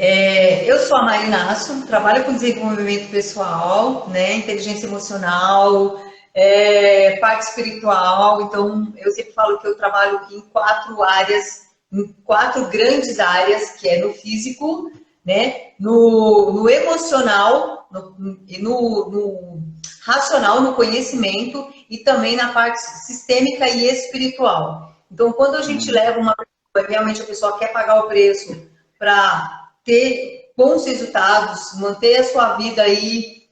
Eu sou a Marina Asso, trabalho com desenvolvimento pessoal, né, inteligência emocional, parte espiritual. Então, eu sempre falo que eu trabalho em 4 áreas, em 4 grandes áreas, que é no físico, né, no emocional, no racional, no conhecimento e também na parte sistêmica e espiritual. Então, quando a gente Hum, leva uma pessoa, realmente a pessoa quer pagar o preço para ter bons resultados, manter a sua vida aí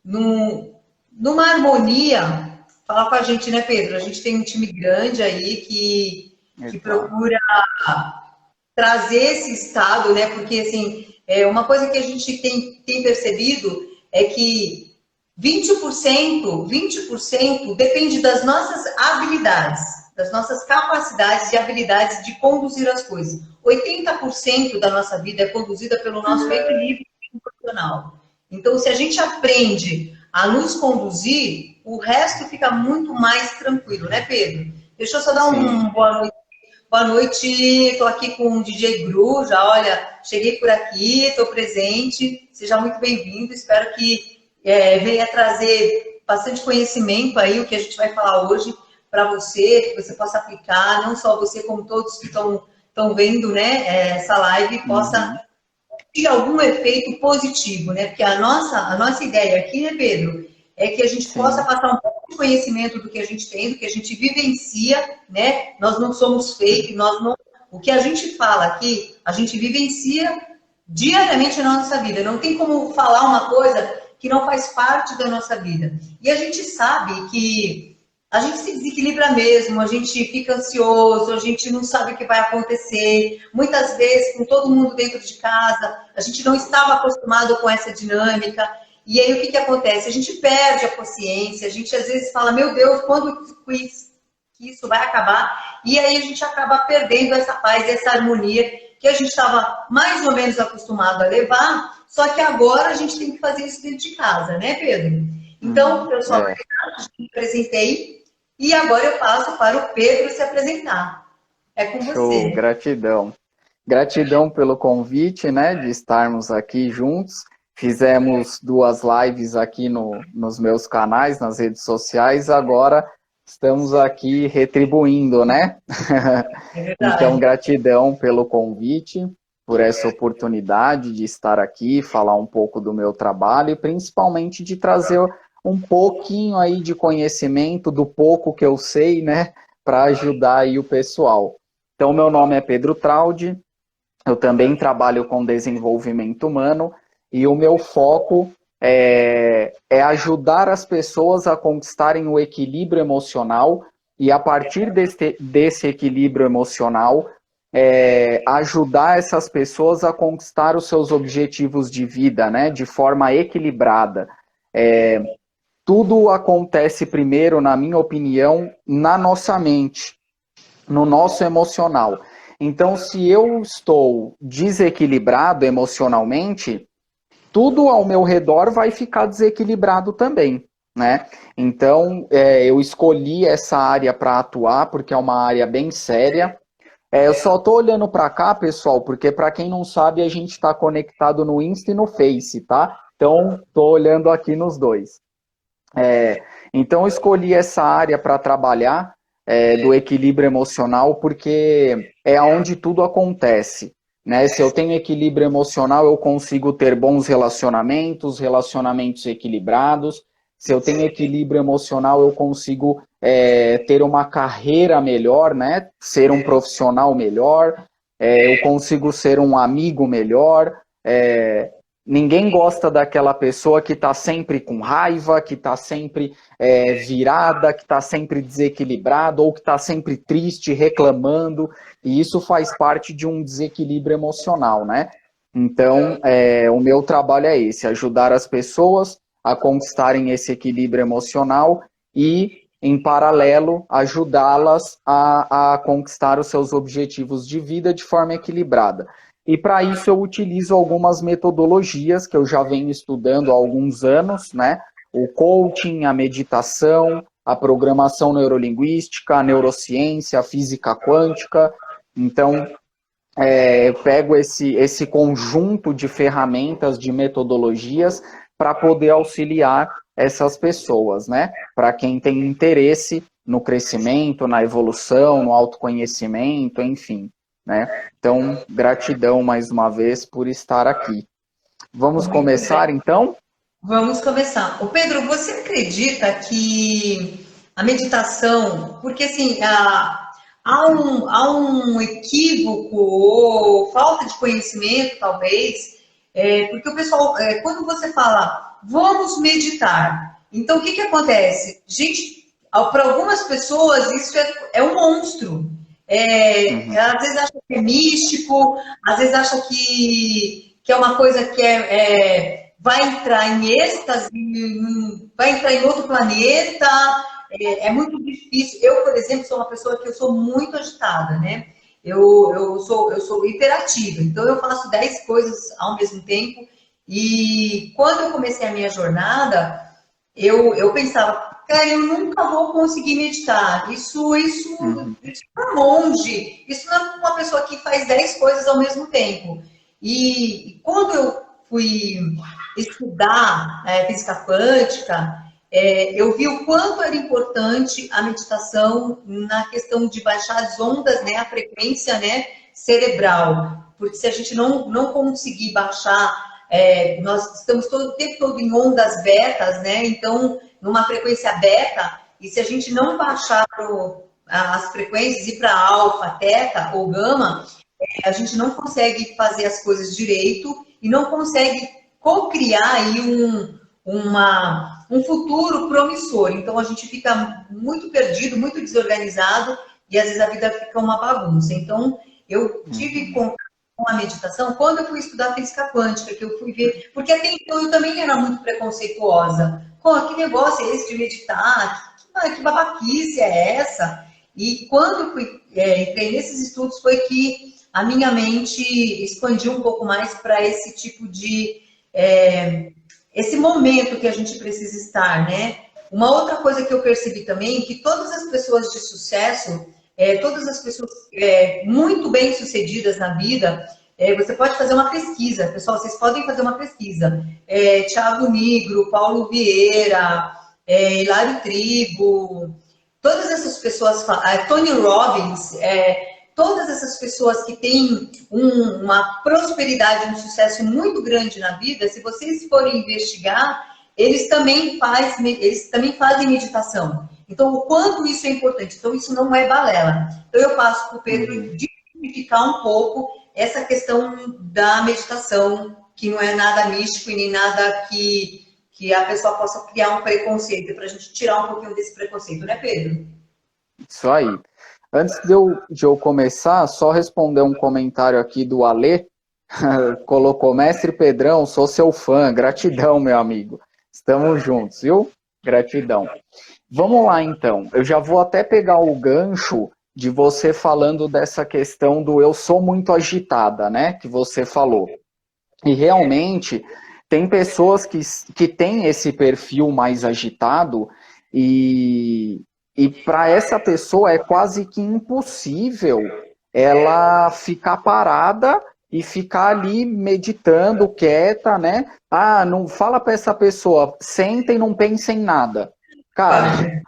numa harmonia. Fala com a gente, né, Pedro? A gente tem um time grande aí que exato. procura trazer esse estado, né? Porque, assim, uma coisa que a gente tem percebido é que 20% depende das nossas habilidades, das nossas capacidades e habilidades de conduzir as coisas. 80% da nossa vida é conduzida pelo nosso equilíbrio emocional. Então, se a gente aprende a nos conduzir, o resto fica muito mais tranquilo, né, Pedro? Deixa eu só dar Sim. um boa noite. Boa noite, estou aqui com o DJ Gru, já olha, cheguei por aqui, estou presente, seja muito bem-vindo, espero que venha trazer bastante conhecimento aí, o que a gente vai falar hoje para você, que você possa aplicar, não só você, como todos que estão vendo, né, essa live, possa Uhum. ter algum efeito positivo, né? Porque a nossa ideia aqui, né, Pedro, é que a gente possa Sim. passar um pouco de conhecimento do que a gente tem, do que a gente vivencia, né? Nós não somos fake, nós não. O que a gente fala aqui, a gente vivencia diariamente na nossa vida. Não tem como falar uma coisa que não faz parte da nossa vida. E a gente sabe que a gente se desequilibra mesmo, a gente fica ansioso, a gente não sabe o que vai acontecer. Muitas vezes, com todo mundo dentro de casa, a gente não estava acostumado com essa dinâmica. E aí o que acontece? A gente perde a consciência, a gente às vezes fala, meu Deus, quando que isso vai acabar? E aí a gente acaba perdendo essa paz, essa harmonia que a gente estava mais ou menos acostumado a levar, só que agora a gente tem que fazer isso dentro de casa, né, Pedro? Então, eu sou a É. Mariana, me apresentei, e agora eu passo para o Pedro se apresentar. É com Show, você. gratidão. Gratidão pelo convite, né, de estarmos aqui juntos. Fizemos 2 lives aqui nos meus canais, nas redes sociais, agora estamos aqui retribuindo, né? É Então, verdade. gratidão pelo convite, por essa oportunidade de estar aqui, falar um pouco do meu trabalho e principalmente de trazer um pouquinho aí de conhecimento do pouco que eu sei, né, para ajudar aí o pessoal. Então, meu nome é Pedro Traude, eu também trabalho com desenvolvimento humano e o meu foco é ajudar as pessoas a conquistarem o equilíbrio emocional e, a partir desse equilíbrio emocional, ajudar essas pessoas a conquistar os seus objetivos de vida, né, de forma equilibrada. Tudo acontece primeiro, na minha opinião, na nossa mente, no nosso emocional. Então, se eu estou desequilibrado emocionalmente, tudo ao meu redor vai ficar desequilibrado também, né? Então, eu escolhi essa área para atuar porque é uma área bem séria. Eu só estou olhando para cá, pessoal, porque para quem não sabe, a gente está conectado no Insta e no Face, tá? Então, estou olhando aqui nos dois. Então, eu escolhi essa área para trabalhar do equilíbrio emocional, porque é onde tudo acontece. Né? Se eu tenho equilíbrio emocional, eu consigo ter bons relacionamentos, relacionamentos equilibrados. Se eu tenho equilíbrio emocional, eu consigo ter uma carreira melhor, né? Ser um profissional melhor, eu consigo ser um amigo melhor. Ninguém gosta daquela pessoa que está sempre com raiva, que está sempre virada, que está sempre desequilibrada ou que está sempre triste, reclamando. E isso faz parte de um desequilíbrio emocional, né? Então, o meu trabalho é esse: ajudar as pessoas a conquistarem esse equilíbrio emocional e, em paralelo, ajudá-las a conquistar os seus objetivos de vida de forma equilibrada. E para isso eu utilizo algumas metodologias que eu já venho estudando há alguns anos, né? O coaching, a meditação, a programação neurolinguística, a neurociência, a física quântica. Então, pego esse conjunto de ferramentas, de metodologias para poder auxiliar essas pessoas, né? Para quem tem interesse no crescimento, na evolução, no autoconhecimento, enfim, né? Então, gratidão mais uma vez por estar aqui. Vamos começar, então? Vamos começar. Ô Pedro, você acredita que a meditação, porque assim, há um equívoco ou falta de conhecimento, talvez, porque o pessoal, quando você fala, vamos meditar, então o que que acontece? Gente, para algumas pessoas isso é um monstro. Às vezes acha que é místico, às vezes acha que é uma coisa que vai entrar em êxtase, vai entrar em outro planeta, é muito difícil. Eu, por exemplo, sou uma pessoa que eu sou muito agitada, né? Eu sou hiperativa, então eu faço 10 coisas ao mesmo tempo. E quando eu comecei a minha jornada, eu pensava, cara, eu nunca vou conseguir meditar. Isso é um monge, isso não é uma pessoa que faz 10 coisas ao mesmo tempo. E quando eu fui estudar física quântica, eu vi o quanto era importante a meditação na questão de baixar as ondas, né, a frequência, né, cerebral. Porque se a gente não conseguir baixar, nós estamos o tempo todo em ondas betas, né, então, numa frequência beta, e se a gente não baixar as frequências, ir para alfa, teta ou gama, a gente não consegue fazer as coisas direito e não consegue co-criar aí um futuro promissor. Então a gente fica muito perdido, muito desorganizado e às vezes a vida fica uma bagunça. Então eu tive contato com a meditação quando eu fui estudar física quântica, que eu fui ver, porque até então eu também era muito preconceituosa. Que negócio é esse de meditar? Que babaquice é essa? E quando eu fui, entrei nesses estudos foi que a minha mente expandiu um pouco mais para esse tipo de esse momento que a gente precisa estar, né? Uma outra coisa que eu percebi também, que todas as pessoas de sucesso, todas as pessoas muito bem sucedidas na vida, você pode fazer uma pesquisa, pessoal, vocês podem fazer uma pesquisa. Thiago Nigro, Paulo Vieira, Hilário Trigo, todas essas pessoas, Tony Robbins, todas essas pessoas que têm uma prosperidade, um sucesso muito grande na vida, se vocês forem investigar, eles também fazem meditação. Então, o quanto isso é importante. Então, isso não é balela. Então, eu passo para o Pedro desmistificar um pouco essa questão da meditação, que não é nada místico e nem nada que a pessoa possa criar um preconceito, para a gente tirar um pouquinho desse preconceito, né, Pedro? Isso aí. Antes de eu começar, só responder um comentário aqui do Alê. Colocou, Mestre Pedrão, sou seu fã, gratidão, meu amigo. Estamos juntos, viu? Gratidão. Vamos lá, então. Eu já vou até pegar o gancho de você falando dessa questão do eu sou muito agitada, né? Que você falou. E realmente, tem pessoas que têm esse perfil mais agitado e para essa pessoa é quase que impossível ela ficar parada e ficar ali meditando, quieta, né? Não fala para essa pessoa, senta e não pensa em nada. Cara,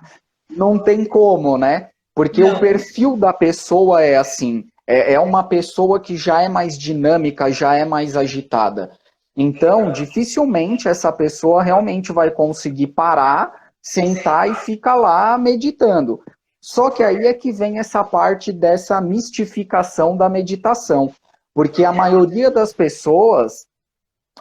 não tem como, né? Porque o perfil da pessoa é assim, é uma pessoa que já é mais dinâmica, já é mais agitada. Então, dificilmente essa pessoa realmente vai conseguir parar, sentar e ficar lá meditando. Só que aí é que vem essa parte dessa mistificação da meditação. Porque a maioria das pessoas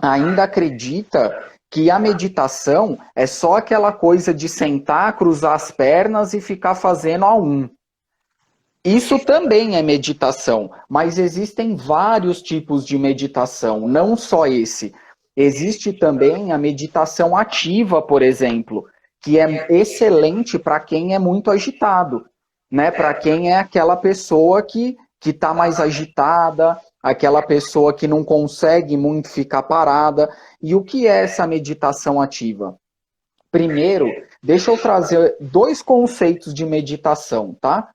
ainda acredita que a meditação é só aquela coisa de sentar, cruzar as pernas e ficar fazendo a um. Isso também é meditação, mas existem vários tipos de meditação, não só esse. Existe também a meditação ativa, por exemplo, que é excelente para quem é muito agitado, né? Para quem é aquela pessoa que está mais agitada, aquela pessoa que não consegue muito ficar parada. E o que é essa meditação ativa? Primeiro, deixa eu trazer 2 conceitos de meditação, tá?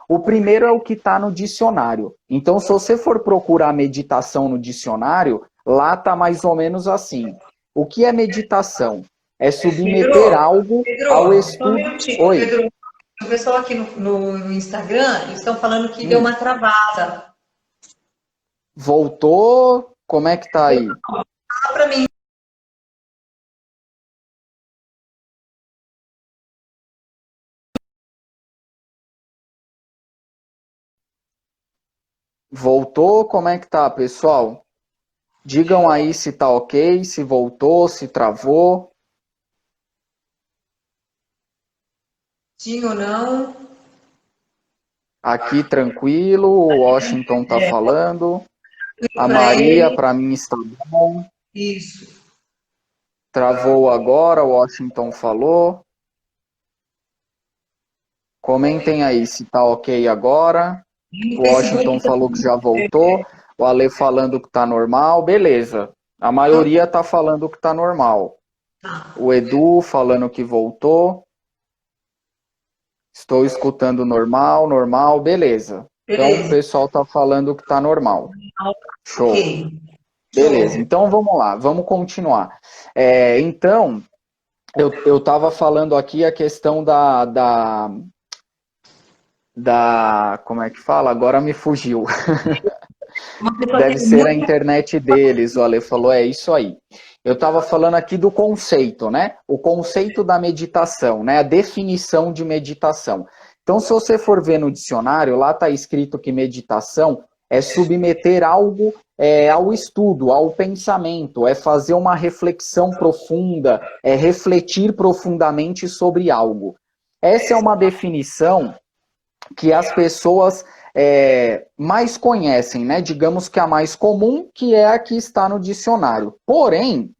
O primeiro é o que está no dicionário. Então, se você for procurar meditação no dicionário, lá está mais ou menos assim. O que é meditação? É submeter algo ao Pedro, só um estudo. minutinho, Oi. Pedro. O pessoal aqui no Instagram, eles estão falando que deu uma travada. Voltou? Como é que tá aí? Fala para mim. Voltou? Como é que tá, pessoal? Digam aí se tá ok, se voltou, se travou. Sim ou não? Aqui tranquilo, o Washington tá falando. A Para Maria, ele, para mim, está bom. isso. Travou agora, o Washington falou. Comentem aí se tá ok agora. No O Washington Facebook falou que já voltou. O Ale falando que tá normal. Beleza. A maioria tá falando que tá normal. tá. O Edu falando que voltou. Estou escutando normal, normal, beleza. Então o Beleza. pessoal tá falando que tá normal. Show. Ok. Beleza, Show. então vamos lá, vamos continuar. Então, eu estava falando aqui a questão como é que fala? Agora me fugiu. Uma pessoa Deve tem ser a muito. internet deles, o Ale falou, é isso aí. Eu estava falando aqui do conceito, né? O conceito da meditação, né? A definição de meditação. Então, se você for ver no dicionário, lá está escrito que meditação é submeter algo ao estudo, ao pensamento, é fazer uma reflexão profunda, é refletir profundamente sobre algo. Essa é uma definição que as pessoas mais conhecem, né? Digamos que a mais comum, que é a que está no dicionário. Porém,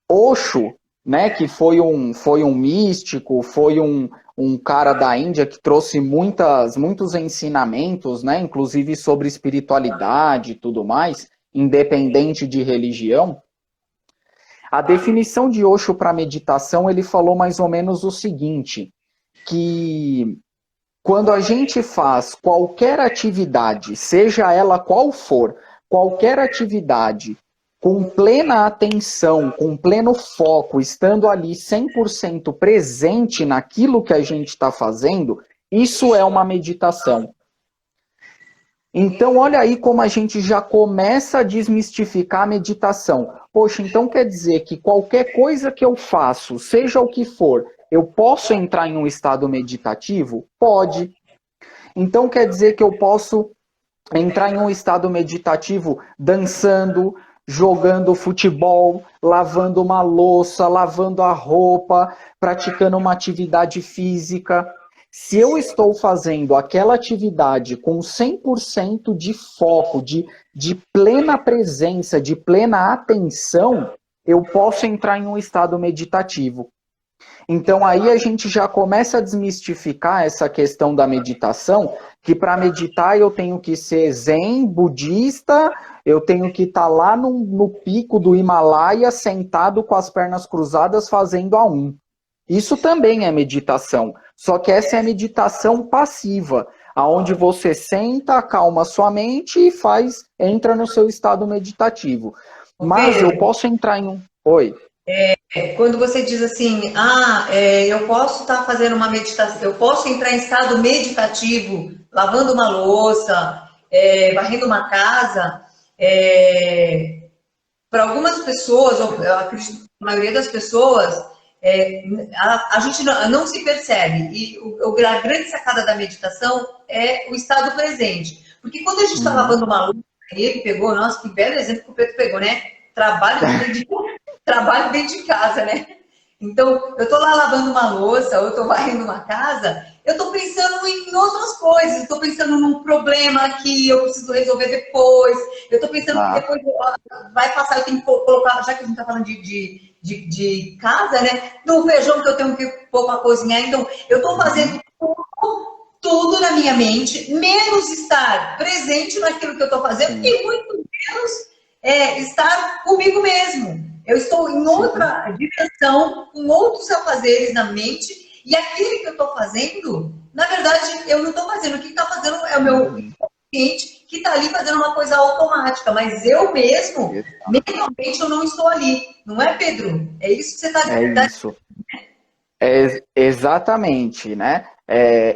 Osho, né, que foi um místico, foi um cara da Índia que trouxe muitos ensinamentos, né, inclusive sobre espiritualidade e tudo mais, independente de religião. A definição de Osho para meditação, ele falou mais ou menos o seguinte, que quando a gente faz qualquer atividade, seja ela qual for, qualquer atividade, com plena atenção, com pleno foco, estando ali 100% presente naquilo que a gente está fazendo, isso é uma meditação. Então, olha aí como a gente já começa a desmistificar a meditação. Poxa, então quer dizer que qualquer coisa que eu faço, seja o que for, eu posso entrar em um estado meditativo? Pode. Então quer dizer que eu posso entrar em um estado meditativo dançando, jogando futebol, lavando uma louça, lavando a roupa, praticando uma atividade física. Se eu estou fazendo aquela atividade com 100% de foco, de plena presença, de plena atenção, eu posso entrar em um estado meditativo. Então aí a gente já começa a desmistificar essa questão da meditação, que para meditar eu tenho que ser zen, budista, eu tenho que estar lá no pico do Himalaia, sentado com as pernas cruzadas, fazendo a um. Isso também é meditação, só que essa é a meditação passiva, aonde você senta, acalma sua mente e entra no seu estado meditativo. Mas eu posso entrar em um... Oi. Quando você diz assim, eu posso estar fazendo uma meditação, eu posso entrar em estado meditativo, lavando uma louça, varrendo uma casa, para algumas pessoas, eu acredito que a maioria das pessoas, a gente não se percebe. E a grande sacada da meditação é o estado presente. Porque quando a gente está lavando uma louça, ele pegou, nossa, que belo exemplo que o Pedro pegou, né? Trabalho dentro de casa, né? Então, eu tô lá lavando uma louça, ou eu tô varrendo uma casa, eu tô pensando em outras coisas, eu tô pensando num problema que eu preciso resolver depois, eu tô pensando que depois vai passar, eu tenho que colocar, já que a gente tá falando de casa, né? Do feijão que eu tenho que pôr pra cozinhar, então, eu tô fazendo tudo na minha mente, menos estar presente naquilo que eu tô fazendo, e muito menos estar comigo mesmo. Eu estou em outra dimensão, com outros afazeres na mente, E aquele que eu estou fazendo, na verdade, eu não estou fazendo. O que está fazendo é o meu cliente que está ali fazendo uma coisa automática, mas eu mesmo, mentalmente, eu não estou ali. Não é, Pedro? É isso que você está dizendo. É isso. Exatamente, né?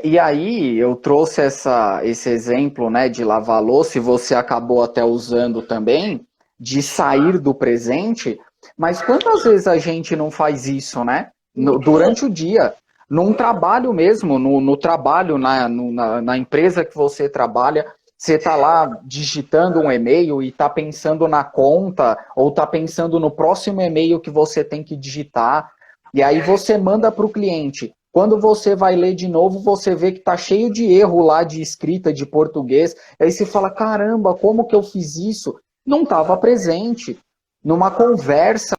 E aí eu trouxe esse exemplo, né, de lavar louça, e você acabou até usando também, de sair do presente, mas quantas vezes a gente não faz isso, né? Durante o dia, num trabalho mesmo, no trabalho, na empresa que você trabalha, você está lá digitando um e-mail e está pensando na conta, ou está pensando no próximo e-mail que você tem que digitar. E aí você manda para o cliente. Quando você vai ler de novo, você vê que está cheio de erro lá de escrita de português. Aí você fala, caramba, como que eu fiz isso? Não estava presente. Numa conversa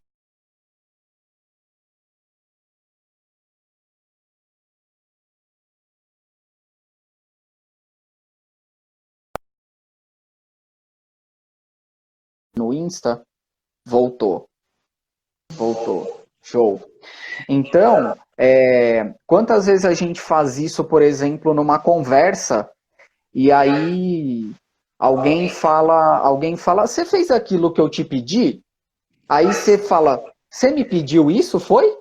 no Insta, voltou. Voltou. Show. Então, quantas vezes a gente faz isso, por exemplo, numa conversa, e aí alguém fala, você fez aquilo que eu te pedi? Aí você fala, você me pediu isso, foi?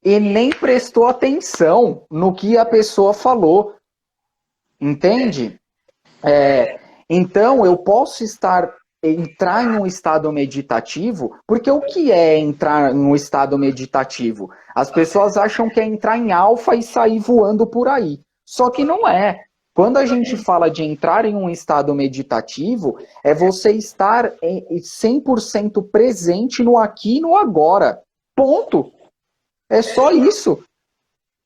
E nem prestou atenção no que a pessoa falou, entende? Então, eu posso entrar em um estado meditativo, porque o que é entrar em um estado meditativo? As pessoas acham que é entrar em alfa e sair voando por aí. Só que não é. Quando a gente fala de entrar em um estado meditativo, é você estar 100% presente no aqui e no agora. Ponto. É só isso.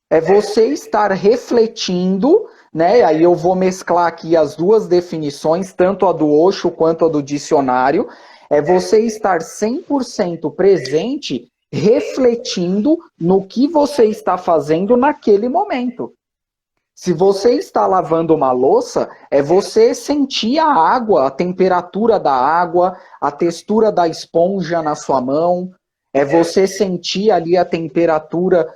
É você estar refletindo, né? Aí eu vou mesclar aqui as duas definições, tanto a do Osho quanto a do dicionário. É você estar 100% presente, refletindo no que você está fazendo naquele momento. Se você está lavando uma louça, é você sentir a água, a temperatura da água, a textura da esponja na sua mão, é você sentir ali a temperatura,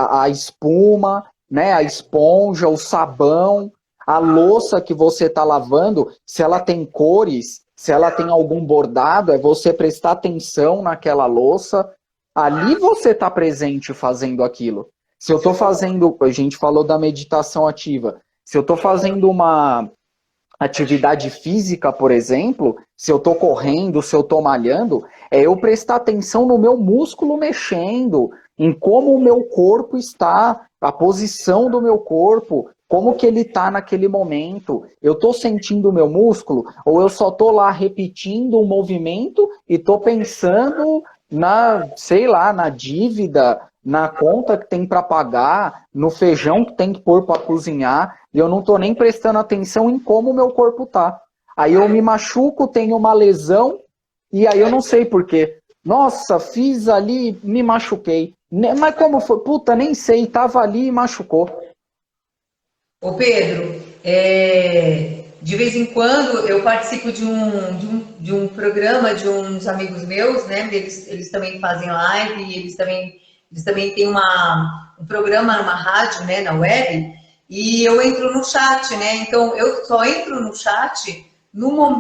a espuma, né, a esponja, o sabão, a louça que você está lavando, se ela tem cores, se ela tem algum bordado, é você prestar atenção naquela louça. Ali você está presente fazendo aquilo. Se eu estou fazendo, a gente falou da meditação ativa, se eu estou fazendo uma atividade física, por exemplo, se eu estou correndo, se eu estou malhando, é eu prestar atenção no meu músculo mexendo, em como o meu corpo está, a posição do meu corpo, como que ele está naquele momento. Eu estou sentindo o meu músculo ou eu só estou lá repetindo o movimento e estou pensando sei lá, na dívida, na conta que tem para pagar, no feijão que tem que pôr para cozinhar, e eu não estou nem prestando atenção em como o meu corpo tá. Aí eu me machuco, tenho uma lesão, e aí eu não sei por quê. Nossa, fiz ali, me machuquei. Mas como foi? Puta, nem sei, tava ali e machucou. Ô Pedro, de vez em quando eu participo de um programa de uns amigos meus, né? Eles também fazem live, e eles também têm um programa numa rádio, né, na web, e eu entro no chat, né? Então eu só entro no chat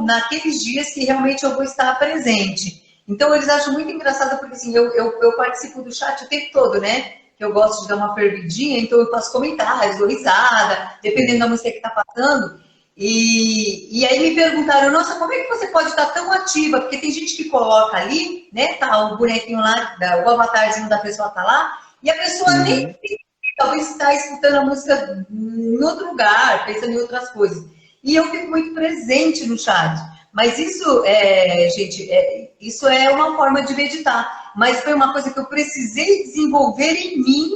naqueles dias que realmente eu vou estar presente. Então eles acham muito engraçado porque assim, eu participo do chat o tempo todo, né? Eu gosto de dar uma fervidinha, então eu faço comentários, dou risada, dependendo da música que está passando. E aí me perguntaram, nossa, como é que você pode estar tão ativa? Porque tem gente que coloca ali, né, tá o bonequinho lá, o avatarzinho da pessoa tá lá, e a pessoa nem talvez está escutando a música em outro lugar, pensando em outras coisas. E eu fico muito presente no chat. Mas isso, gente, isso é uma forma de meditar. Mas foi uma coisa que eu precisei desenvolver em mim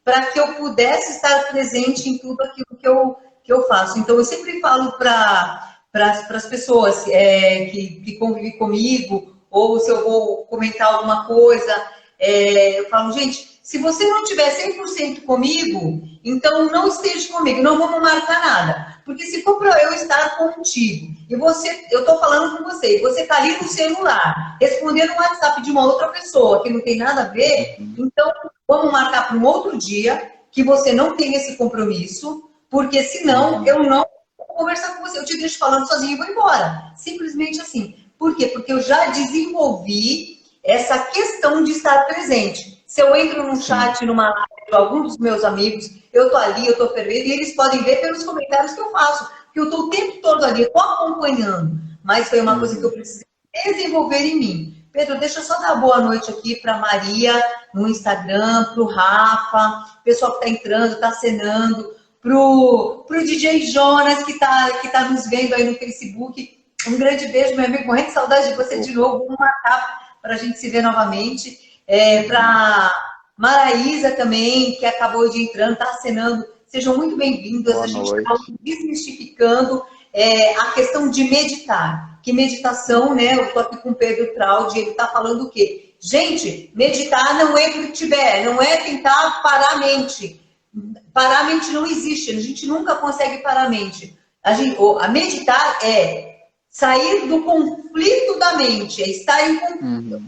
para que eu pudesse estar presente em tudo aquilo que eu faço. Então, eu sempre falo para as pessoas que convivem comigo, ou se eu vou comentar alguma coisa, eu falo, gente, se você não estiver 100% comigo, então não esteja comigo, não vamos marcar nada. Porque se for para eu estar contigo, e eu estou falando com você, e você está ali no celular, respondendo um WhatsApp de uma outra pessoa que não tem nada a ver, então vamos marcar para um outro dia, que você não tenha esse compromisso, porque senão eu não vou conversar com você. Eu te deixo falando sozinho e vou embora. Simplesmente assim. Por quê? Porque eu já desenvolvi essa questão de estar presente. Se eu entro num chat, numa live de algum dos meus amigos, eu tô ali, eu tô fervendo, e eles podem ver pelos comentários que eu faço, que eu tô o tempo todo ali, eu tô acompanhando. Mas foi uma coisa que eu precisei desenvolver em mim. Pedro, deixa eu só dar boa noite aqui para Maria no Instagram, para o Rafa, pessoal que está entrando, está acenando, para o DJ Jonas que tá nos vendo aí no Facebook. Um grande beijo, meu amigo, morrendo de saudade de você de novo. Vamos marcar para a gente se ver novamente. Para Maraísa também, que acabou de entrando, está acenando. Sejam muito bem-vindas. A gente está desmistificando a questão de meditar. Que meditação, né? Eu estou aqui com o Pedro Traude, ele está falando o quê? Gente, meditar não é frutiber, não é tentar parar a mente. Parar a mente não existe, a gente nunca consegue parar a mente. A meditar é sair do conflito da mente, é estar em conflito.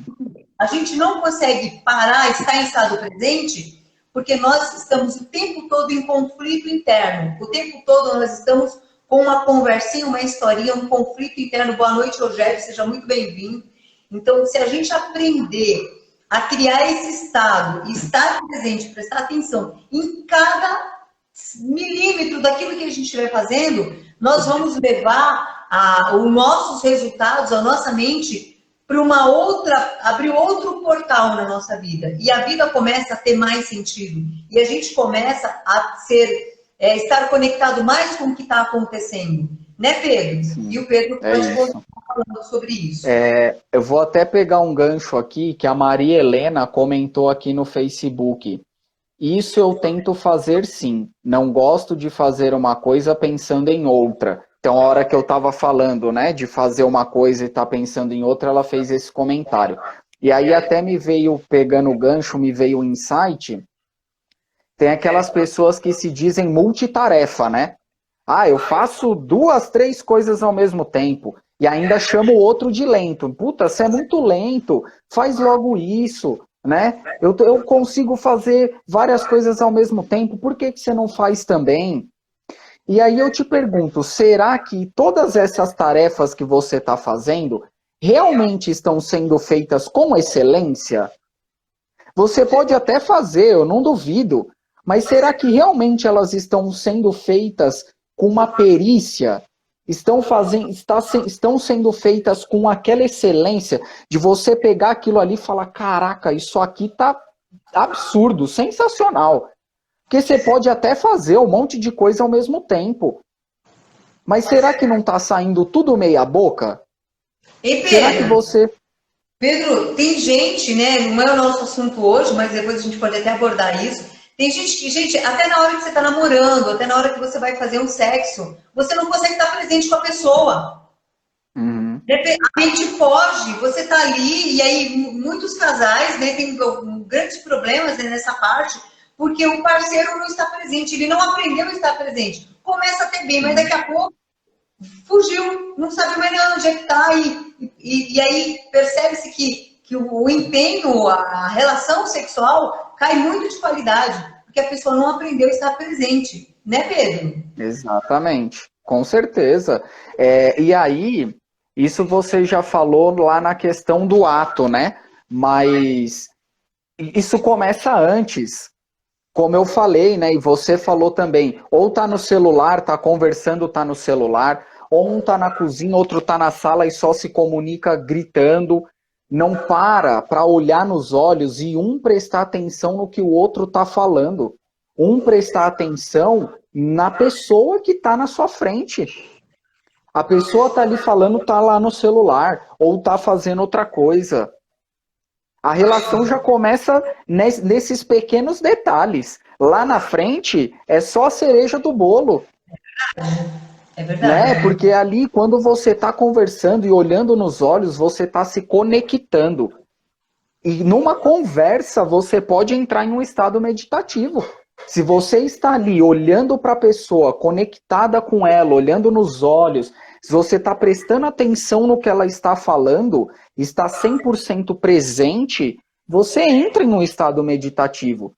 A gente não consegue parar, estar em estado presente, porque nós estamos o tempo todo em conflito interno. O tempo todo nós estamos com uma conversinha, uma historinha, um conflito interno. Boa noite, Rogério, seja muito bem-vindo. Então, se a gente aprender a criar esse estado, estar presente, prestar atenção em cada milímetro daquilo que a gente estiver fazendo, nós vamos levar os nossos resultados, a nossa mente, para uma outra, abrir outro portal na nossa vida. E a vida começa a ter mais sentido. E a gente começa a estar conectado mais com o que está acontecendo. Né, Pedro? Sim, e o Pedro pode continuar falando sobre isso. Eu vou até pegar um gancho aqui que a Maria Helena comentou aqui no Facebook. Isso eu tento fazer sim. Não gosto de fazer uma coisa pensando em outra. Então, a hora que eu estava falando, né, de fazer uma coisa e estar pensando em outra, ela fez esse comentário. E aí até me veio, pegando o gancho, me veio o insight. Tem aquelas pessoas que se dizem multitarefa, né? Ah, eu faço 2, 3 coisas ao mesmo tempo. E ainda chamo o outro de lento. Puta, você é muito lento. Faz logo isso, né? Eu consigo fazer várias coisas ao mesmo tempo. Por que você não faz também? E aí eu te pergunto, será que todas essas tarefas que você está fazendo realmente estão sendo feitas com excelência? Você pode até fazer, eu não duvido, mas será que realmente elas estão sendo feitas com uma perícia? Estão sendo feitas com aquela excelência de você pegar aquilo ali e falar, caraca, isso aqui tá absurdo, sensacional. Porque você pode até fazer um monte de coisa ao mesmo tempo. Mas será que não está saindo tudo meia boca? E Pedro, será que você... Pedro, tem gente, né? Não é o nosso assunto hoje, mas depois a gente pode até abordar isso. Tem gente, até na hora que você está namorando, até na hora que você vai fazer um sexo, você não consegue estar presente com a pessoa. A mente foge, você está ali, e aí muitos casais, né, tem grandes problemas, né, nessa parte, porque o parceiro não está presente, ele não aprendeu a estar presente. Começa até bem, mas daqui a pouco fugiu, não sabe mais onde é que está, e aí percebe-se que o empenho, a relação sexual cai muito de qualidade, porque a pessoa não aprendeu a estar presente, né, Pedro? Exatamente, com certeza. E aí, isso você já falou lá na questão do ato, né? Mas isso começa antes. Como eu falei, né, e você falou também, ou tá no celular, tá conversando, tá no celular, ou um tá na cozinha, outro tá na sala e só se comunica gritando, não para olhar nos olhos e um prestar atenção no que o outro tá falando, um prestar atenção na pessoa que tá na sua frente. A pessoa tá ali falando, tá lá no celular, ou tá fazendo outra coisa. A relação já começa nesses pequenos detalhes. Lá na frente, é só a cereja do bolo. É verdade. Né? Porque ali, quando você está conversando e olhando nos olhos, você está se conectando. E numa conversa, você pode entrar em um estado meditativo. Se você está ali olhando para a pessoa, conectada com ela, olhando nos olhos, se você está prestando atenção no que ela está falando, está 100% presente, você entra em um estado meditativo.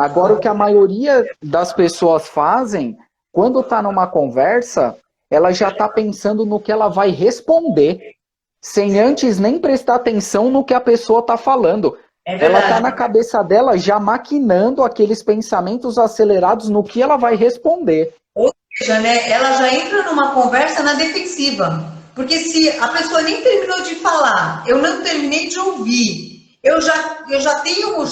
Agora, o que a maioria das pessoas fazem, quando está numa conversa, ela já está pensando no que ela vai responder, sem antes nem prestar atenção no que a pessoa está falando. É Ela está verdade. na cabeça dela já maquinando aqueles pensamentos acelerados no que ela vai responder. Ou seja, né, ela já entra numa conversa na defensiva. Porque se a pessoa nem terminou de falar, eu não terminei de ouvir, eu já sei o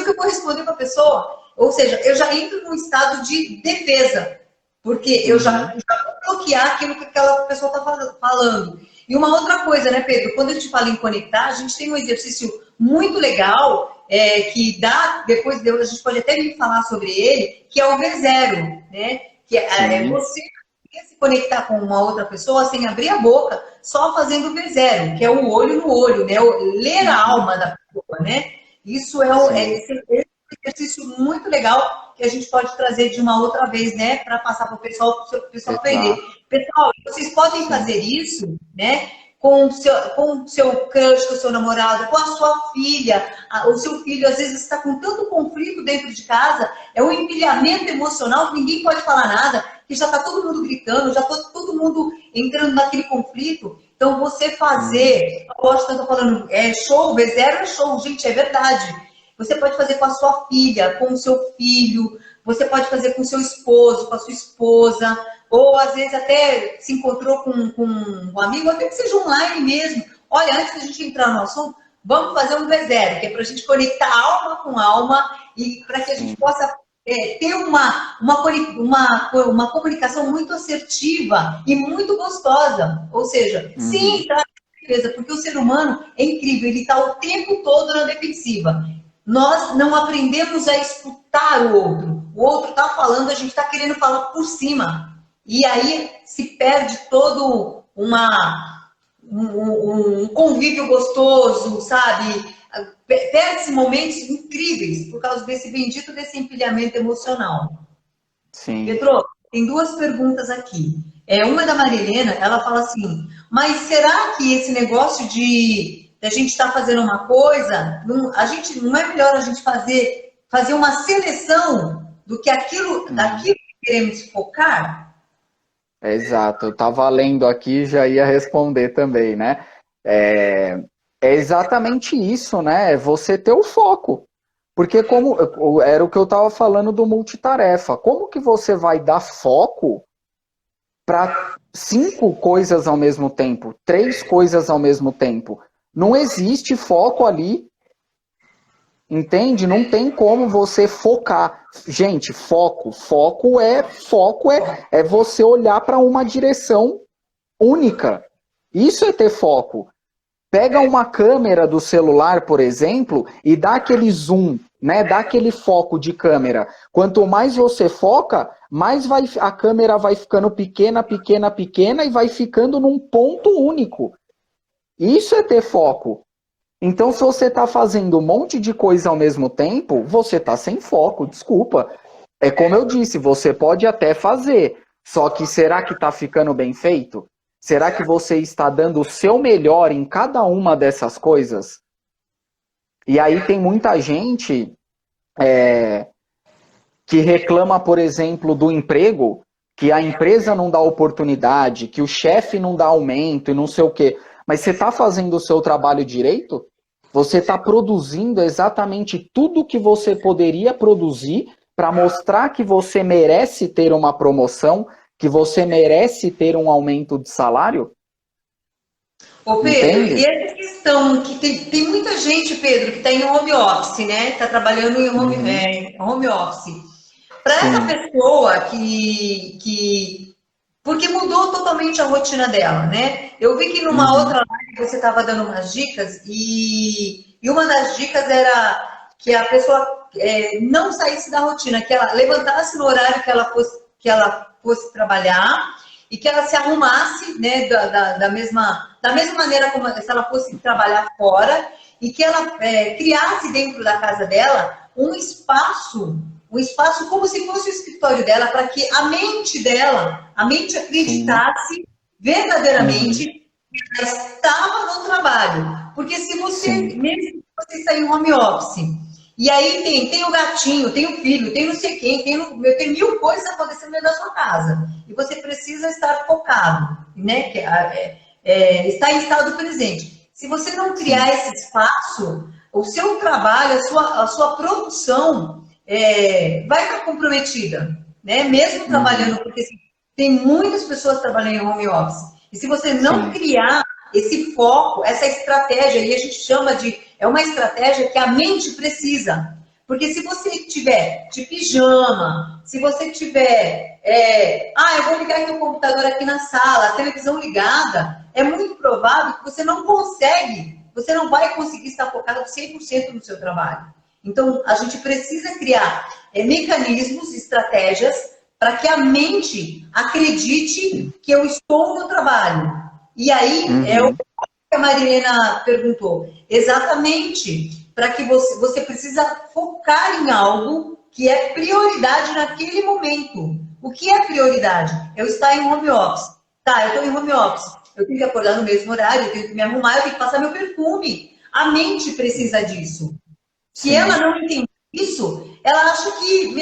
que eu vou responder para a pessoa. Ou seja, eu já entro num estado de defesa. Porque eu já vou bloquear aquilo que aquela pessoa está falando. E uma outra coisa, né, Pedro? Quando a gente fala em conectar, a gente tem um exercício muito legal, que dá, depois a gente pode até vir falar sobre ele, que é o V0, né? Que é você se conectar com uma outra pessoa sem abrir a boca, só fazendo o V0, que é o olho no olho, né? Ler a alma da pessoa, né? Isso esse exercício muito legal que a gente pode trazer de uma outra vez, né? Para passar para o pessoal aprender. Pessoal, vocês podem fazer isso, né? Com o seu crush, com o seu namorado, com a sua filha, o seu filho, às vezes está com tanto conflito dentro de casa, é um empilhamento emocional que ninguém pode falar nada, que já está todo mundo gritando, já está todo mundo entrando naquele conflito. Então, você fazer, eu gosto tanto falando, show, V0 é show, gente, é verdade. Você pode fazer com a sua filha, com o seu filho, você pode fazer com o seu esposo, com a sua esposa, ou às vezes até se encontrou com um amigo, até que seja online mesmo. Olha, antes da gente entrar no assunto, vamos fazer um V0, que é para a gente conectar alma com alma e para que a gente possa ter uma comunicação muito assertiva e muito gostosa. Ou seja, sim, tá, beleza, porque o ser humano é incrível, ele está o tempo todo na defensiva. Nós não aprendemos a escutar o outro. O outro está falando, a gente está querendo falar por cima. E aí se perde todo um convívio gostoso, sabe? Perde-se momentos incríveis por causa desse bendito desse empilhamento emocional. Sim. Pedro, tem duas perguntas aqui. Uma da Marilena, ela fala assim, mas será que esse negócio de a gente estar fazendo uma coisa, não é melhor a gente fazer uma seleção daquilo que queremos focar? Exato, eu estava lendo aqui, já ia responder também, né? É exatamente isso, né? É você ter o foco. Porque como era o que eu estava falando do multitarefa, como que você vai dar foco para 5 coisas ao mesmo tempo, 3 coisas ao mesmo tempo? Não existe foco ali, entende? Não tem como você focar. Gente, foco é você olhar para uma direção única. Isso é ter foco. Pega uma câmera do celular, por exemplo, e dá aquele zoom, né? Dá aquele foco de câmera. Quanto mais você foca, mais a câmera vai ficando pequena, pequena, pequena e vai ficando num ponto único. Isso é ter foco. Então, se você está fazendo um monte de coisa ao mesmo tempo, você está sem foco, desculpa. É como eu disse, você pode até fazer, só que será que está ficando bem feito? Será que você está dando o seu melhor em cada uma dessas coisas? E aí tem muita gente que reclama, por exemplo, do emprego, que a empresa não dá oportunidade, que o chefe não dá aumento e não sei o quê. Mas você está fazendo o seu trabalho direito? Você está produzindo exatamente tudo que você poderia produzir para mostrar que você merece ter uma promoção, que você merece ter um aumento de salário? Ô Pedro, Entende? e essa questão que tem muita gente, Pedro, que está em home office, né? Está trabalhando em home office. Para essa pessoa porque mudou totalmente a rotina dela, né? Eu vi que numa outra live você estava dando umas dicas e uma das dicas era que a pessoa não saísse da rotina, que ela levantasse no horário que ela fosse trabalhar e que ela se arrumasse, né, da mesma maneira como se ela fosse trabalhar fora e que ela criasse dentro da casa dela um espaço como se fosse o escritório dela, para que a mente acreditasse verdadeiramente que ela estava no trabalho. Porque se você, mesmo que você sair em home office, E aí tem o gatinho, tem o filho, tem não sei quem, tem mil coisas acontecendo dentro da sua casa. E você precisa estar focado, né? Estar em estado presente. Se você não criar esse espaço, o seu trabalho, a sua produção vai estar comprometida, né? Mesmo trabalhando, porque assim, tem muitas pessoas trabalhando em home office. E se você não criar esse foco, essa estratégia, e a gente chama é uma estratégia que a mente precisa. Porque se você tiver de pijama, se você tiver, eu vou ligar aqui o computador aqui na sala, a televisão ligada, é muito provável que você não vai conseguir estar focado 100% no seu trabalho. Então, a gente precisa criar mecanismos, estratégias, para que a mente acredite que eu estou no trabalho. E aí, o que a Marilena perguntou. Exatamente, para que você precisa focar em algo que é prioridade naquele momento. O que é prioridade? Eu estar em home office. Tá, eu estou em home office. Eu tenho que acordar no mesmo horário, eu tenho que me arrumar, eu tenho que passar meu perfume. A mente precisa disso. Se ela não entende isso, ela acha que,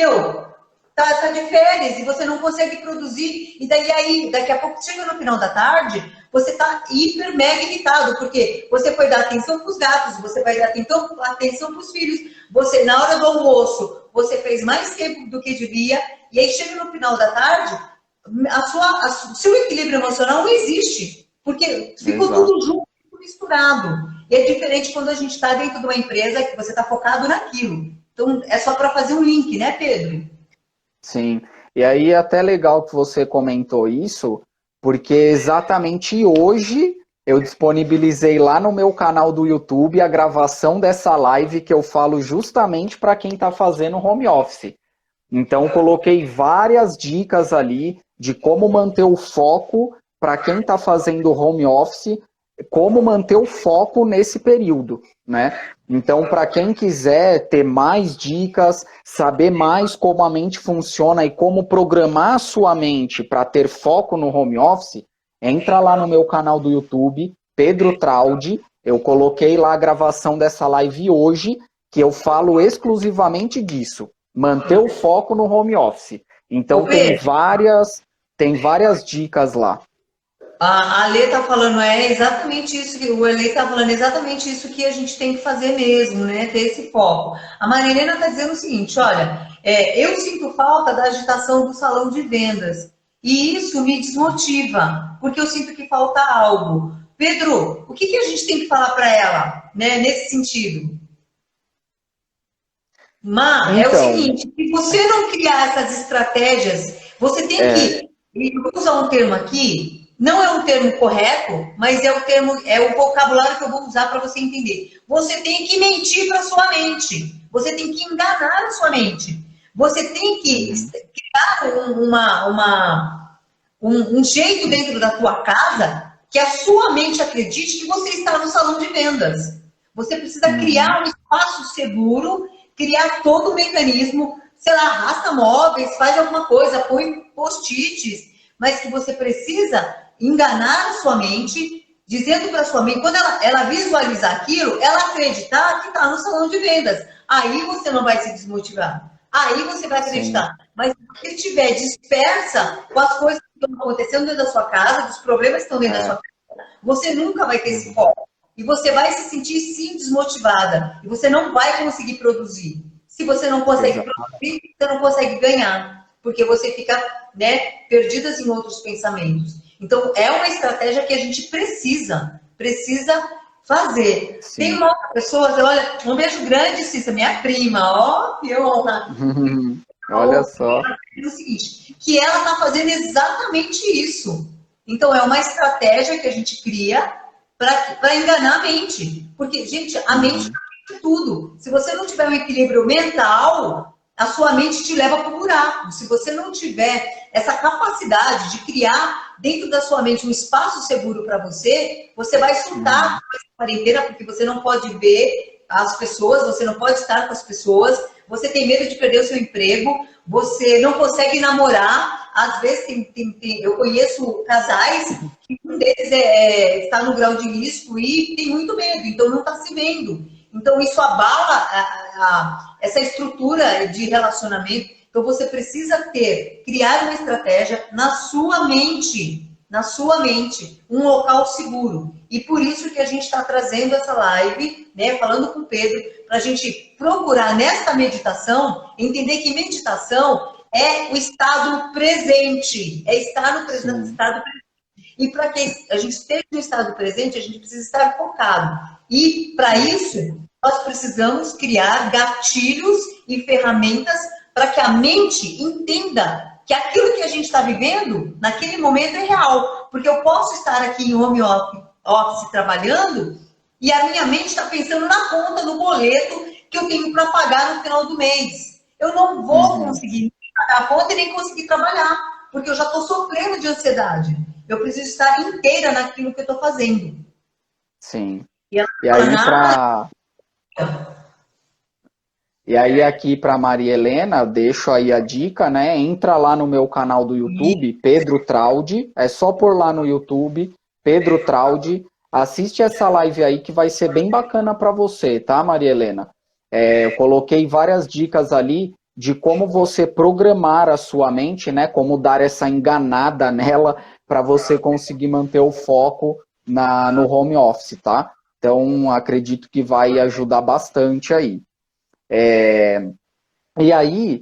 tá de férias e você não consegue produzir. E daí, daqui a pouco, chega no final da tarde, você tá hiper mega irritado, porque você foi dar atenção para os gatos, você vai dar atenção para os filhos, você, na hora do almoço, você fez mais tempo do que devia, e aí chega no final da tarde, o seu equilíbrio emocional não existe, porque ficou tudo junto, misturado. E é diferente quando a gente está dentro de uma empresa que você está focado naquilo. Então, é só para fazer um link, né, Pedro? Sim. E aí é até legal que você comentou isso, porque exatamente hoje eu disponibilizei lá no meu canal do YouTube a gravação dessa live que eu falo justamente para quem está fazendo home office. Então, coloquei várias dicas ali de como manter o foco para quem está fazendo home office, como manter o foco nesse período, né? Então, para quem quiser ter mais dicas, saber mais como a mente funciona e como programar a sua mente para ter foco no home office, entra lá no meu canal do YouTube, Pedro Traldi. Eu coloquei lá a gravação dessa live hoje, que eu falo exclusivamente disso, manter o foco no home office. Então, tem várias dicas lá. A Lê está falando, exatamente isso, o Elê está falando exatamente isso que a gente tem que fazer mesmo, né? Ter esse foco. A Marilena está dizendo o seguinte, olha, eu sinto falta da agitação do salão de vendas e isso me desmotiva, porque eu sinto que falta algo. Pedro, o que a gente tem que falar para ela, né, nesse sentido? É o seguinte, se você não criar essas estratégias, você tem que, eu vou usar um termo aqui, não é um termo correto, mas é o vocabulário que eu vou usar para você entender. Você tem que mentir para sua mente. Você tem que enganar a sua mente. Você tem que criar um jeito dentro da tua casa que a sua mente acredite que você está no salão de vendas. Você precisa criar um espaço seguro, criar todo o mecanismo, sei lá, arrasta móveis, faz alguma coisa, põe post-its, mas que você precisa enganar a sua mente, dizendo para a sua mente, quando ela visualizar aquilo, ela acreditar que está no salão de vendas. Aí você não vai se desmotivar. Aí você vai acreditar. Sim. Mas se você estiver dispersa com as coisas que estão acontecendo dentro da sua casa, dos problemas que estão dentro da sua casa, você nunca vai ter esse foco. E você vai se sentir, sim, desmotivada. E você não vai conseguir produzir. Se você não consegue produzir, você não consegue ganhar. Porque você fica, né, perdidas em outros pensamentos. Então, é uma estratégia que a gente precisa fazer. Sim. Tem uma outra pessoa, olha, um beijo grande, Cissa, minha prima, ó, que honra. Olha só. É o seguinte, que ela está fazendo exatamente isso. Então, é uma estratégia que a gente cria para enganar a mente. Porque, gente, a mente é tudo. Se você não tiver um equilíbrio mental, a sua mente te leva para o buraco. Se você não tiver essa capacidade de criar dentro da sua mente um espaço seguro para você, você vai surtar com essa quarentena, porque você não pode ver as pessoas, você não pode estar com as pessoas, você tem medo de perder o seu emprego, você não consegue namorar. Às vezes, eu conheço casais que um deles está no grau de risco e tem muito medo, então não está se vendo. Então, isso abala essa estrutura de relacionamento. Então, você precisa criar uma estratégia na sua mente, um local seguro. E por isso que a gente está trazendo essa live, né, falando com o Pedro, para a gente procurar nesta meditação, entender que meditação é o estado presente, é estar no estado presente. E para que a gente esteja no estado presente, a gente precisa estar focado. E para isso, nós precisamos criar gatilhos e ferramentas para que a mente entenda que aquilo que a gente está vivendo, naquele momento, é real. Porque eu posso estar aqui em home office trabalhando e a minha mente está pensando na conta, no boleto que eu tenho para pagar no final do mês. Eu não vou conseguir pagar a conta e nem conseguir trabalhar, porque eu já estou sofrendo de ansiedade. Eu preciso estar inteira naquilo que eu estou fazendo. Sim. E aí aqui para Maria Helena, deixo aí a dica, né? Entra lá no meu canal do YouTube, Pedro Traldi, é só por lá no YouTube, Pedro Traldi, assiste essa live aí que vai ser bem bacana para você, tá, Maria Helena? Eu coloquei várias dicas ali de como você programar a sua mente, né? Como dar essa enganada nela para você conseguir manter o foco no home office, tá? Então, acredito que vai ajudar bastante aí. E aí,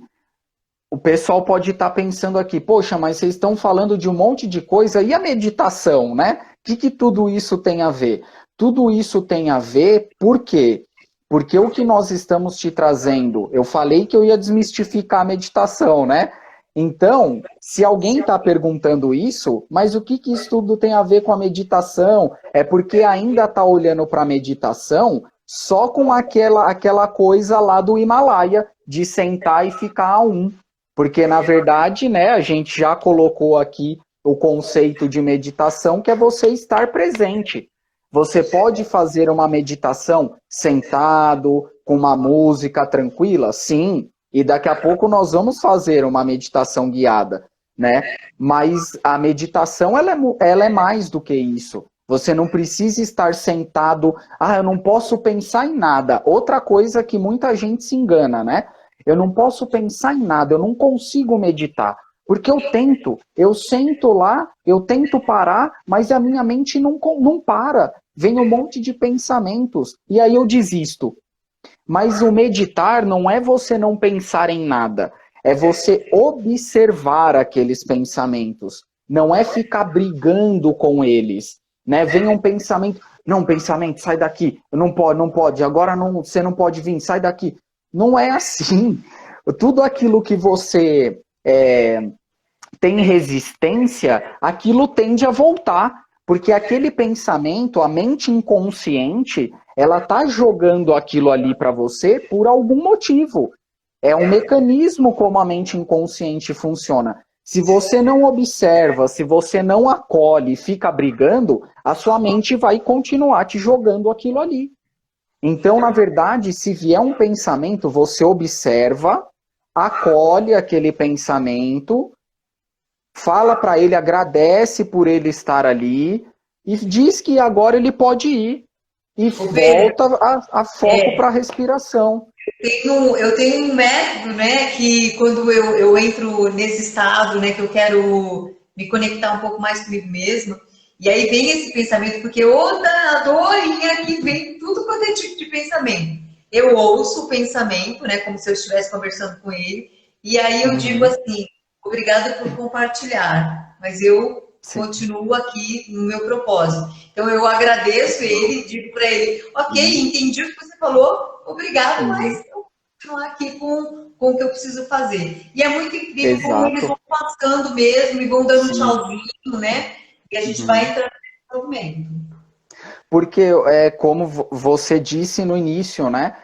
o pessoal pode estar pensando aqui, poxa, mas vocês estão falando de um monte de coisa, e a meditação, né? O que tudo isso tem a ver? Tudo isso tem a ver, por quê? Porque o que nós estamos te trazendo, eu falei que eu ia desmistificar a meditação, né? Então, se alguém está perguntando isso, mas o que isso tudo tem a ver com a meditação? É porque ainda está olhando para a meditação só com aquela coisa lá do Himalaia, de sentar e ficar a um. Porque, na verdade, né, a gente já colocou aqui o conceito de meditação, que é você estar presente. Você pode fazer uma meditação sentado, com uma música tranquila? Sim. E daqui a pouco nós vamos fazer uma meditação guiada, né? Mas a meditação, ela é mais do que isso. Você não precisa estar sentado, eu não posso pensar em nada. Outra coisa que muita gente se engana, né? Eu não posso pensar em nada, eu não consigo meditar. Porque eu sento lá, eu tento parar, mas a minha mente não para. Vem um monte de pensamentos, e aí eu desisto. Mas o meditar não é você não pensar em nada, é você observar aqueles pensamentos, não é ficar brigando com eles, né? Vem um pensamento, não, pensamento, sai daqui, não pode, agora não, você não pode vir, sai daqui. Não é assim. Tudo aquilo que você tem resistência, aquilo tende a voltar, porque aquele pensamento, a mente inconsciente, ela está jogando aquilo ali para você por algum motivo. É um mecanismo como a mente inconsciente funciona. Se você não observa, se você não acolhe e fica brigando, a sua mente vai continuar te jogando aquilo ali. Então, na verdade, se vier um pensamento, você observa, acolhe aquele pensamento, fala para ele, agradece por ele estar ali e diz que agora ele pode ir. E volta a foco para a respiração. Eu tenho um método, né, que quando eu entro nesse estado, né, que eu quero me conectar um pouco mais comigo mesma, e aí vem esse pensamento, porque outra dorinha que vem tudo quanto é tipo de pensamento. Eu ouço o pensamento, né, como se eu estivesse conversando com ele, e aí eu digo assim, obrigada por compartilhar, mas eu continuo aqui no meu propósito. Então eu agradeço ele, digo para ele, ok, entendi o que você falou, obrigado, mas eu vou continuar aqui com o que eu preciso fazer. E é muito incrível como eles vão passando mesmo e vão dando tchauzinho, né? E a gente vai entrando nesse movimento. Porque é como você disse no início, né?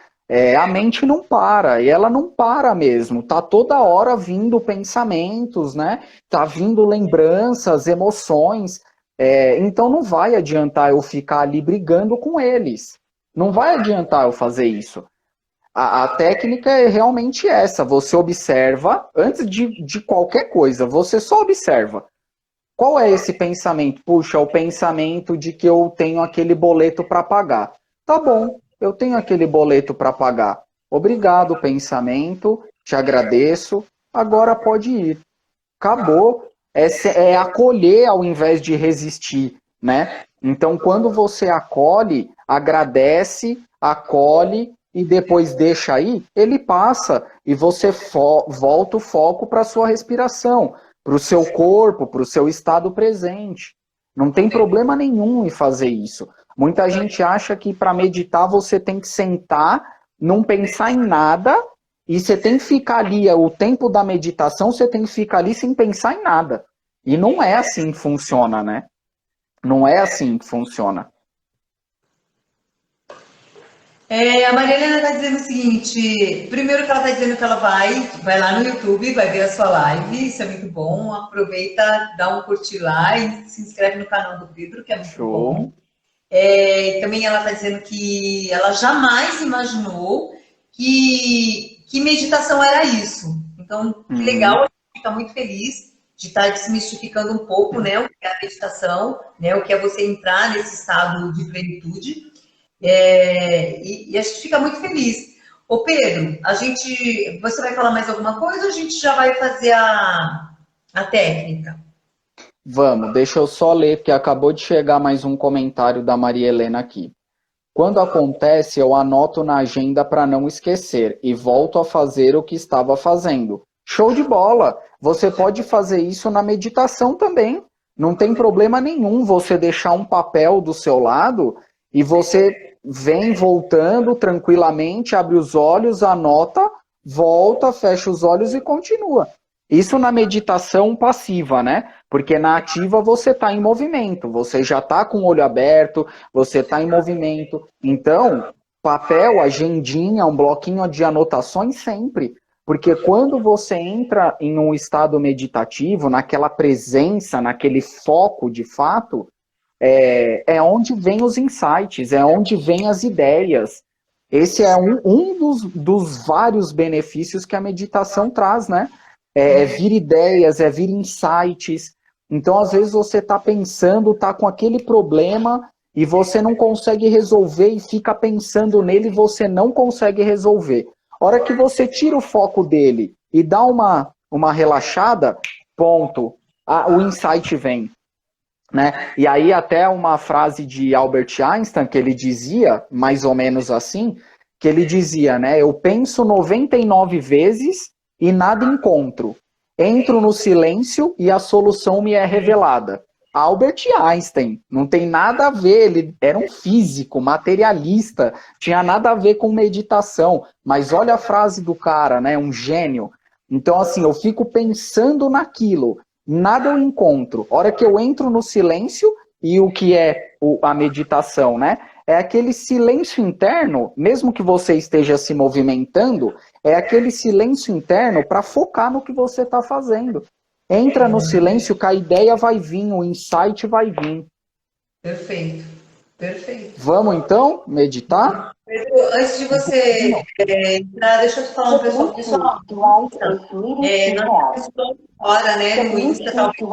A mente não para, e ela não para mesmo, tá toda hora vindo pensamentos, né? Tá vindo lembranças, emoções, então não vai adiantar eu ficar ali brigando com eles, não vai adiantar eu fazer isso. A técnica é realmente essa, você observa, antes de qualquer coisa, você só observa. Qual é esse pensamento? Puxa, o pensamento de que eu tenho aquele boleto para pagar. Tá bom. eu tenho aquele boleto para pagar. Obrigado, pensamento, te agradeço, agora pode ir. Acabou. É acolher ao invés de resistir, né? Então, quando você acolhe, agradece, acolhe e depois deixa aí, ele passa e você volta o foco para a sua respiração, para o seu corpo, para o seu estado presente. Não tem problema nenhum em fazer isso. Muita gente acha que para meditar você tem que sentar, não pensar em nada, e você tem que ficar ali, o tempo da meditação, você tem que ficar ali sem pensar em nada. E não é assim que funciona, né? Não é assim que funciona. A Maria Helena está dizendo o seguinte, primeiro que ela está dizendo que ela vai lá no YouTube, vai ver a sua live, isso é muito bom, aproveita, dá um curtir lá e se inscreve no canal do Pedro, que é muito bom. Também ela está dizendo que ela jamais imaginou que meditação era isso. Então, que legal, a gente fica muito feliz de estar desmistificando um pouco, né, o que é a meditação, né, o que é você entrar nesse estado de plenitude. E a gente fica muito feliz. Ô Pedro, você vai falar mais alguma coisa ou a gente já vai fazer a técnica? Vamos, deixa eu só ler, porque acabou de chegar mais um comentário da Maria Helena aqui. Quando acontece, eu anoto na agenda para não esquecer e volto a fazer o que estava fazendo. Show de bola! Você pode fazer isso na meditação também. Não tem problema nenhum você deixar um papel do seu lado e você vem voltando tranquilamente, abre os olhos, anota, volta, fecha os olhos e continua. Isso na meditação passiva, né? Porque na ativa você está em movimento, você já está com o olho aberto, você está em movimento. Então, papel, agendinha, um bloquinho de anotações sempre. Porque quando você entra em um estado meditativo, naquela presença, naquele foco de fato, é onde vem os insights, é onde vem as ideias. Esse é um dos vários benefícios que a meditação traz, né? Vir ideias, vir insights. Então, às vezes, você está pensando, está com aquele problema e você não consegue resolver e fica pensando nele e você não consegue resolver. A hora que você tira o foco dele e dá uma relaxada, ponto, o insight vem. Né? E aí até uma frase de Albert Einstein que ele dizia, mais ou menos assim, que ele dizia, né? Eu penso 99 vezes e nada encontro. Entro no silêncio e a solução me é revelada. Albert Einstein, não tem nada a ver, ele era um físico, materialista, tinha nada a ver com meditação, mas olha a frase do cara, né? Um gênio. Então, assim, eu fico pensando naquilo, nada eu encontro. A hora que eu entro no silêncio, e o que é a meditação, né? É aquele silêncio interno, mesmo que você esteja se movimentando, é aquele silêncio interno para focar no que você está fazendo. Entra no silêncio que a ideia vai vir, o insight vai vir. Perfeito, perfeito. Vamos então meditar? Pedro, antes de você entrar, deixa eu te falar um pessoal. Nós estamos fora, né, no Insta, talvez.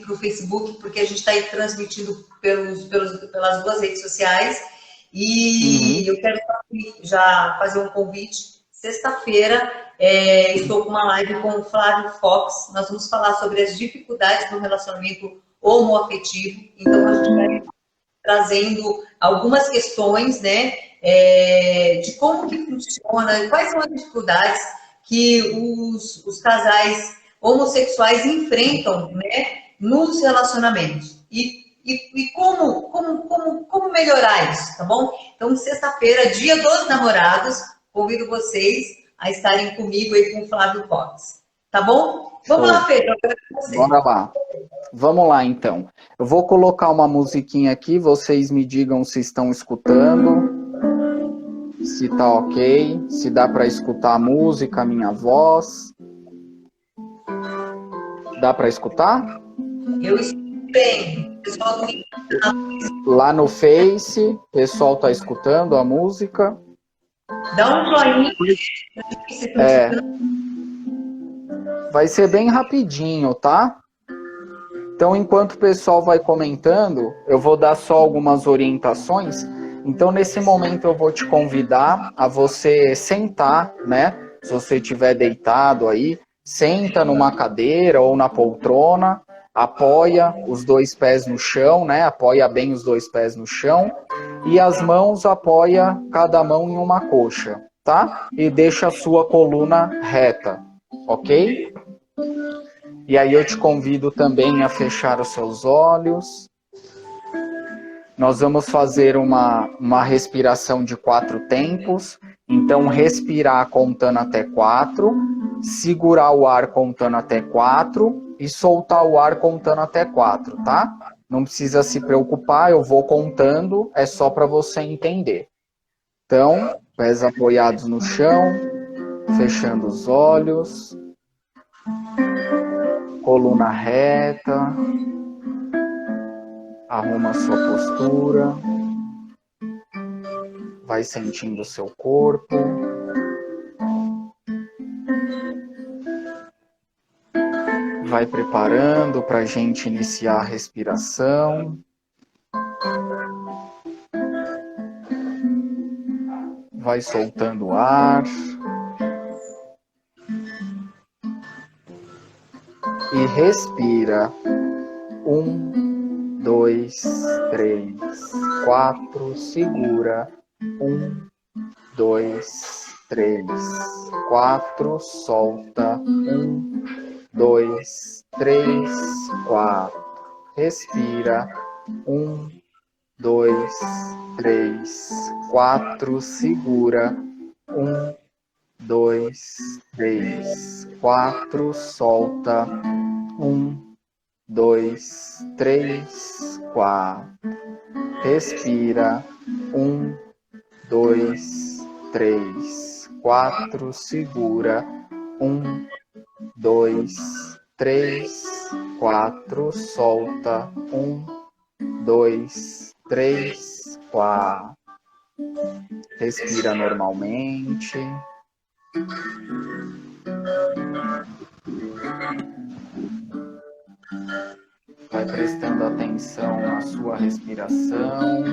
Para o Facebook, porque a gente está aí transmitindo pelas duas redes sociais. E eu quero já fazer um convite. Sexta-feira, estou com uma live com o Flávio Fox. Nós vamos falar sobre as dificuldades do relacionamento homoafetivo. Então, a gente vai trazendo algumas questões, né, de como que funciona, quais são as dificuldades que os casais homossexuais enfrentam, né, nos relacionamentos. E como melhorar isso, tá bom? Então, sexta-feira, dia dos namorados, convido vocês a estarem comigo aí com o Flávio Fox. Tá bom? Vamos lá, Pedro. Bora lá. Vamos lá, então. Eu vou colocar uma musiquinha aqui, vocês me digam se estão escutando, se tá ok, se dá para escutar a música, a minha voz. Dá para escutar? Eu escuto bem. Pessoal, lá no Face, o pessoal tá escutando a música. Dá um joinha. Vai ser bem rapidinho, tá? Então, enquanto o pessoal vai comentando, eu vou dar só algumas orientações. Então, nesse momento, eu vou te convidar a você sentar, né? Se você estiver deitado aí, senta numa cadeira ou na poltrona, apoia os dois pés no chão, né? Apoia bem os dois pés no chão e as mãos apoia cada mão em uma coxa, tá? E deixa a sua coluna reta, ok? E aí eu te convido também a fechar os seus olhos. Nós vamos fazer uma respiração de 4 tempos. Então, respirar contando até 4, segurar o ar contando até 4 e soltar o ar contando até 4, tá? Não precisa se preocupar, eu vou contando, é só para você entender. Então, pés apoiados no chão, fechando os olhos, coluna reta, arruma a sua postura, vai sentindo o seu corpo. Vai preparando para a gente iniciar a respiração. Vai soltando o ar. E respira. 1, 2, 3, 4. Segura. 1, 2, 3, 4. Solta. 1, 2, 3, 4. Respira. 1, 2, 3, 4. Segura. 1, 2, 3, 4. Solta. 1, 2, 3, 4. Respira. 1, 2, 3, 4. Segura. 1, 2, 3, 4. Solta. 1, 2, 3, 4. Respira normalmente. Vai prestando atenção na sua respiração.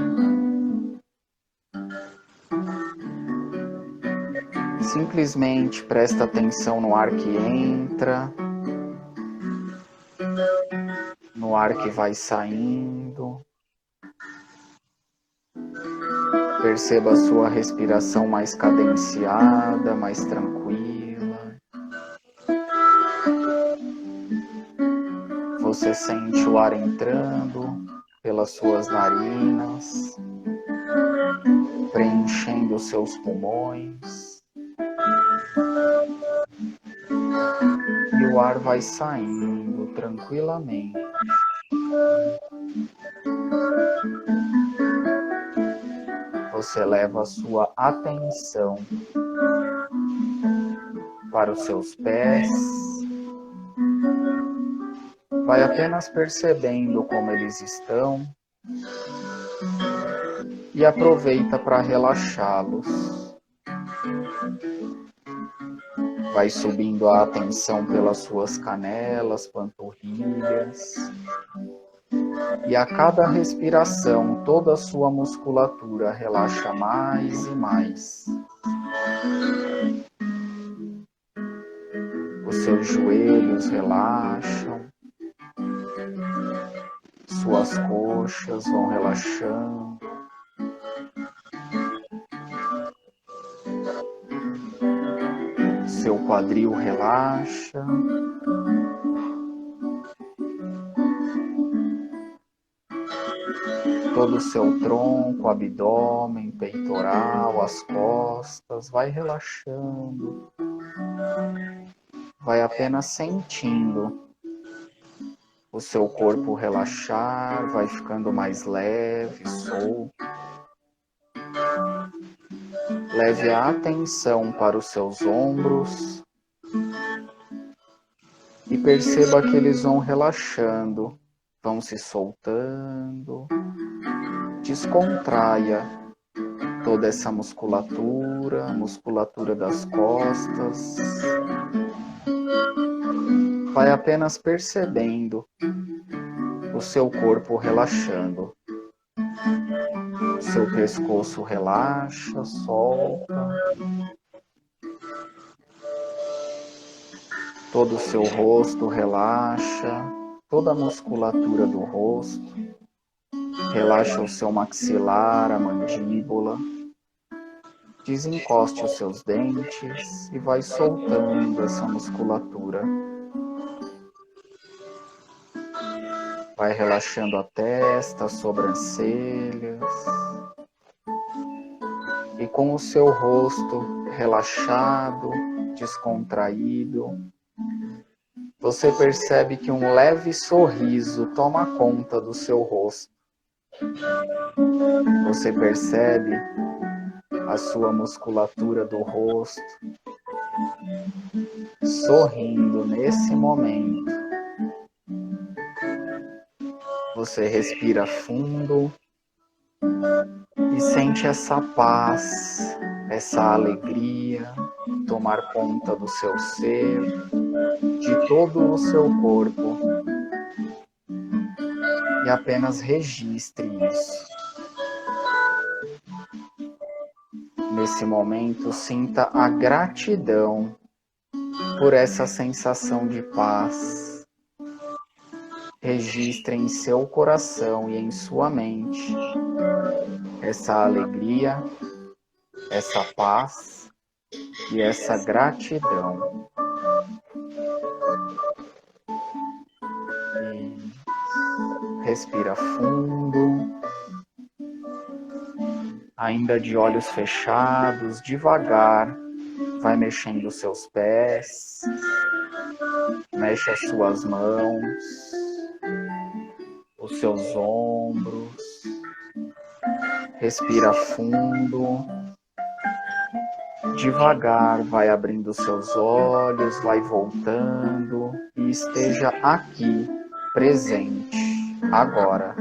Simplesmente presta atenção no ar que entra, no ar que vai saindo. Perceba a sua respiração mais cadenciada, mais tranquila. Você sente o ar entrando pelas suas narinas, preenchendo os seus pulmões. E o ar vai saindo tranquilamente. Você leva a sua atenção para os seus pés. Vai apenas percebendo como eles estão e aproveita para relaxá-los. Vai subindo a atenção pelas suas canelas, panturrilhas. E a cada respiração, toda a sua musculatura relaxa mais e mais. Os seus joelhos relaxam. Suas coxas vão relaxando. Seu quadril relaxa. Todo o seu tronco, abdômen, peitoral, as costas, vai relaxando. Vai apenas sentindo o seu corpo relaxar, vai ficando mais leve, solto. Leve a atenção para os seus ombros e perceba que eles vão relaxando, vão se soltando. Descontraia toda essa musculatura, musculatura das costas. Vai apenas percebendo o seu corpo relaxando. Seu pescoço relaxa, solta. Todo o seu rosto relaxa, toda a musculatura do rosto. Relaxa o seu maxilar, a mandíbula. Desencoste os seus dentes e vai soltando essa musculatura. Vai relaxando a testa, as sobrancelhas. E com o seu rosto relaxado, descontraído, você percebe que um leve sorriso toma conta do seu rosto. Você percebe a sua musculatura do rosto sorrindo nesse momento. Você respira fundo e sente essa paz, essa alegria tomar conta do seu ser, de todo o seu corpo. E apenas registre isso. Nesse momento, sinta a gratidão por essa sensação de paz. Registre em seu coração e em sua mente essa alegria, essa paz e essa gratidão. E respira fundo. Ainda de olhos fechados, devagar, vai mexendo os seus pés, mexe as suas mãos, os seus ombros, respira fundo, devagar vai abrindo os seus olhos, vai voltando e esteja aqui, presente, agora.